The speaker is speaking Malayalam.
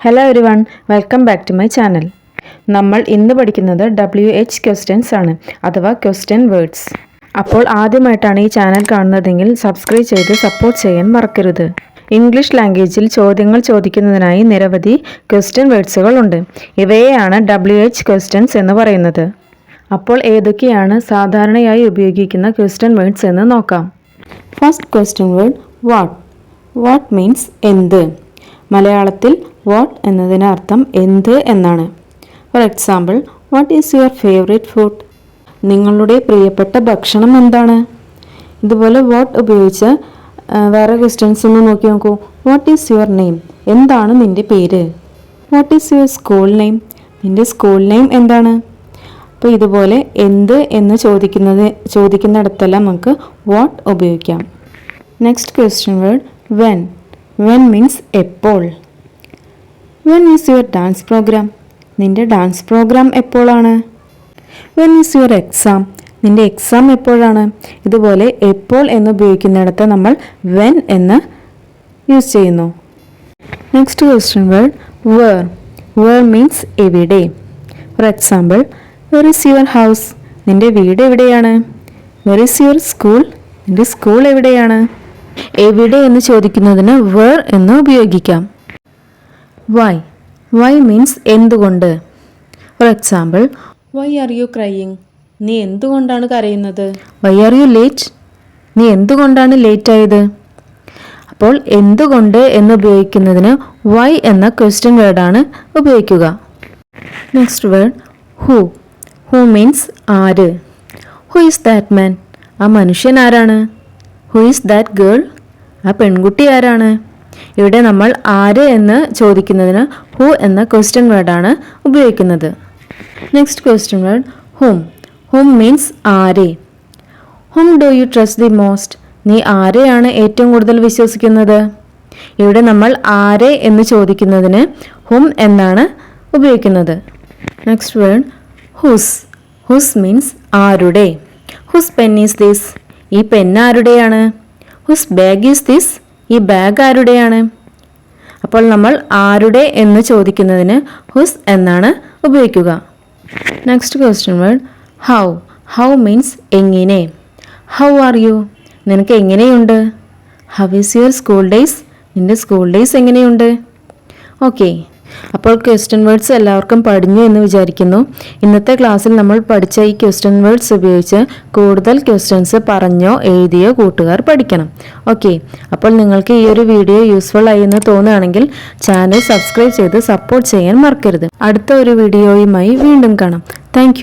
Hello everyone, welcome back to my channel. നമ്മൾ ഇന്ന് പഠിക്കുന്നത് WH ക്വസ്റ്റ്യൻസ് ആണ്, അഥവാ ക്വസ്റ്റ്യൻ വേർഡ്സ്. അപ്പോൾ ആദ്യമായിട്ടാണ് ഈ ചാനൽ കാണുന്നതെങ്കിൽ സബ്സ്ക്രൈബ് ചെയ്ത് സപ്പോർട്ട് ചെയ്യാൻ മറക്കരുത്. ഇംഗ്ലീഷ് ലാംഗ്വേജിൽ ചോദ്യങ്ങൾ ചോദിക്കുന്നതിനായി നിരവധി ക്വസ്റ്റ്യൻ വേർഡ്സുകൾ ഉണ്ട്. ഇവയെയാണ് WH ക്വസ്റ്റ്യൻസ് എന്ന് പറയുന്നത്. അപ്പോൾ ഏതൊക്കെയാണ് സാധാരണയായി ഉപയോഗിക്കുന്ന ക്വസ്റ്റ്യൻ വേർഡ്സ് എന്ന് നോക്കാം. First question word what. What means എന്ത്. മലയാളത്തിൽ വാട്ട് എന്നതിന് അർത്ഥം എന്ത് എന്നാണ്. For example, what is your favourite food? നിങ്ങളുടെ പ്രിയപ്പെട്ട ഭക്ഷണം എന്താണ്? ഇതുപോലെ വാട്ട് ഉപയോഗിച്ച് വേറെ ക്വസ്റ്റ്യൻസ് ഒന്ന് നോക്കി നോക്കൂ. What is your name? എന്താണ് നിൻ്റെ പേര്? What is your school name? നിൻ്റെ സ്കൂൾ നെയിം എന്താണ്? അപ്പോൾ ഇതുപോലെ എന്ത് എന്ന് ചോദിക്കുന്നിടത്തെല്ലാം നമുക്ക് വാട്ട് ഉപയോഗിക്കാം. Next question word when. When means എപ്പോൾ. When is your dance programme? നിൻ്റെ ഡാൻസ് പ്രോഗ്രാം എപ്പോഴാണ്? When is your exam? നിൻ്റെ എക്സാം എപ്പോഴാണ്? ഇതുപോലെ എപ്പോൾ എന്ന് ഉപയോഗിക്കുന്നിടത്ത് നമ്മൾ വെൻ എന്ന് യൂസ് ചെയ്യുന്നു. Next question word where. Where means എവിടെ. For example, where is your house? നിൻ്റെ വീട് എവിടെയാണ്? Where is your school? നിൻ്റെ സ്കൂൾ എവിടെയാണ്? എവിടെ എന്ന് ചോദിക്കുന്നതിന് വേർ എന്ന് ഉപയോഗിക്കാം. വൈ. വൈ മീൻസ് എന്തുകൊണ്ട്. For example, why are you crying? നീ എന്തുകൊണ്ടാണ് കരയുന്നത്? Why are you late? നീ എന്തുകൊണ്ടാണ് ലേറ്റ് ആയത്? അപ്പോൾ എന്തുകൊണ്ട് എന്ന് ഉപയോഗിക്കുന്നതിന് വൈ എന്ന ക്വസ്റ്റ്യൻ വേർഡാണ് ഉപയോഗിക്കുക. Next word who. Who means ആര്. Who is that man? ആ മനുഷ്യൻ ആരാണ്? Who is that girl? ആ പെൺകുട്ടി ആരാണ്? ഇവിടെ നമ്മൾ ആര് എന്ന് ചോദിക്കുന്നതിന് ഹൂ എന്ന ക്വസ്റ്റ്യൻ വേർഡാണ് ഉപയോഗിക്കുന്നത്. Next question word whom. Whom means ആരെ. Whom do you trust the most? നീ ആരെയാണ് ഏറ്റവും കൂടുതൽ വിശ്വസിക്കുന്നത്? ഇവിടെ നമ്മൾ ആരെ എന്ന് ചോദിക്കുന്നതിന് ഹൂം എന്നാണ് ഉപയോഗിക്കുന്നത്. Next word whose. Whose means ആരുടെ. Whose pen is this? ഈ പെൻ ആരുടെയാണ്? Whose bag is this? ഈ ബാഗ് ആരുടെയാണ്? അപ്പോൾ നമ്മൾ ആരുടെ എന്ന് ചോദിക്കുന്നതിന് ഹൂസ് എന്നാണ് ഉപയോഗിക്കുക. Next question word how. How means എങ്ങനെ. How are you? നിനക്ക് എങ്ങനെയുണ്ട്? How is your school days? നിൻ്റെ സ്കൂൾ ഡേയ്സ് എങ്ങനെയുണ്ട്? ഓക്കെ, അപ്പോൾ ക്വസ്റ്റ്യൻ വേർഡ്സ് എല്ലാവർക്കും പഠിഞ്ഞു എന്ന് വിചാരിക്കുന്നു. ഇന്നത്തെ ക്ലാസ്സിൽ നമ്മൾ പഠിച്ച ഈ ക്വസ്റ്റ്യൻ വേർഡ്സ് ഉപയോഗിച്ച് കൂടുതൽ ക്വസ്റ്റ്യൻസ് പറഞ്ഞോ എഴുതിയോ കൂട്ടുകാർ പഠിക്കണം. ഓക്കെ, അപ്പോൾ നിങ്ങൾക്ക് ഈ ഒരു വീഡിയോ യൂസ്ഫുൾ ആയി എന്ന് തോന്നുകയാണെങ്കിൽ ചാനൽ സബ്സ്ക്രൈബ് ചെയ്ത് സപ്പോർട്ട് ചെയ്യാൻ മറക്കരുത്. അടുത്ത ഒരു വീഡിയോയുമായി വീണ്ടും കാണാം. താങ്ക്